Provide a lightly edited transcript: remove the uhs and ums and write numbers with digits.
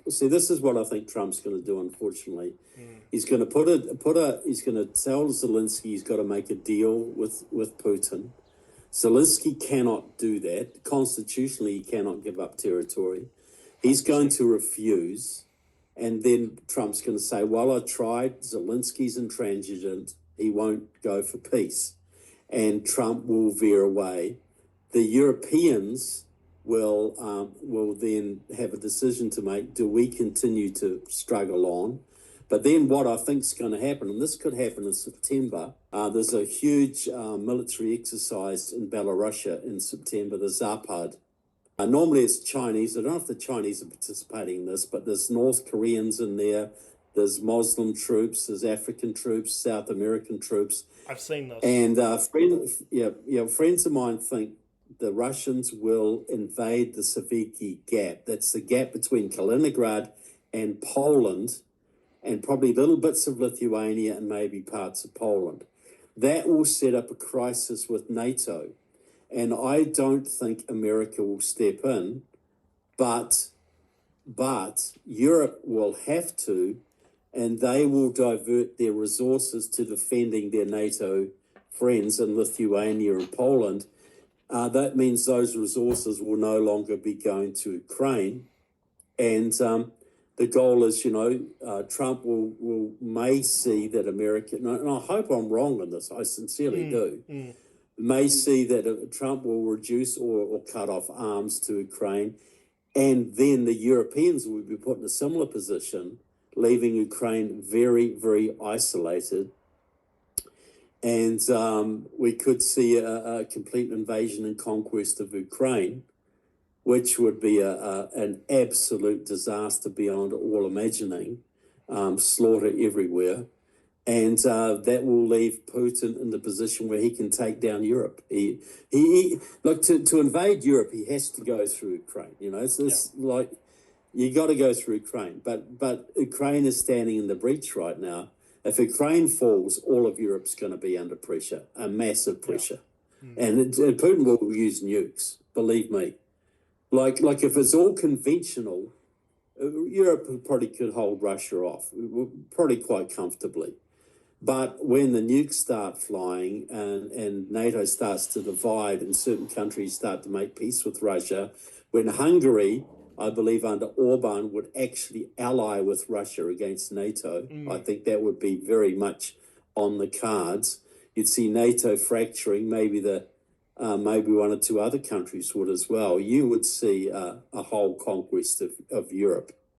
see, this is what I think Trump's going to do, unfortunately. He's going to he's going to tell Zelensky he's got to make a deal with Putin. Zelensky cannot do that. Constitutionally, he cannot give up territory. He's going to refuse. And then Trump's going to say, well, I tried. Zelensky's intransigent. He won't go for peace. And Trump will veer away. The Europeans will then have a decision to make. Do we continue to struggle on? But then what I think is going to happen, and this could happen in September, there's a huge military exercise in Belarus in September, the Zapad. Normally it's Chinese. I don't know if the Chinese are participating in this, but there's North Koreans in there. There's Muslim troops, there's African troops, South American troops. I've seen those. And friends of mine think the Russians will invade the Saviki Gap. That's the gap between Kaliningrad and Poland, and probably little bits of Lithuania and maybe parts of Poland. That will set up a crisis with NATO. And I don't think America will step in, but Europe will have to, and they will divert their resources to defending their NATO friends in Lithuania and Poland. That means those resources will no longer be going to Ukraine. And the goal is, Trump may see that America, and I hope I'm wrong on this, I sincerely do, may see that Trump will reduce or cut off arms to Ukraine. And then the Europeans will be put in a similar position, leaving Ukraine very, very isolated. And we could see a complete invasion and conquest of Ukraine, which would be an absolute disaster beyond all imagining, slaughter everywhere. And that will leave Putin in the position where he can take down Europe. Look, to invade Europe, he has to go through Ukraine. It's like you got to go through Ukraine. But Ukraine is standing in the breach right now. If Ukraine falls, all of Europe's going to be under pressure, a massive pressure. And Putin will use nukes, believe me. Like if it's all conventional, Europe probably could hold Russia off, probably quite comfortably. But when the nukes start flying and NATO starts to divide and certain countries start to make peace with Russia, when Hungary, I believe under Orban, would actually ally with Russia against NATO, I think that would be very much on the cards. You'd see NATO fracturing, maybe one or two other countries would as well. You would see a whole conquest of Europe.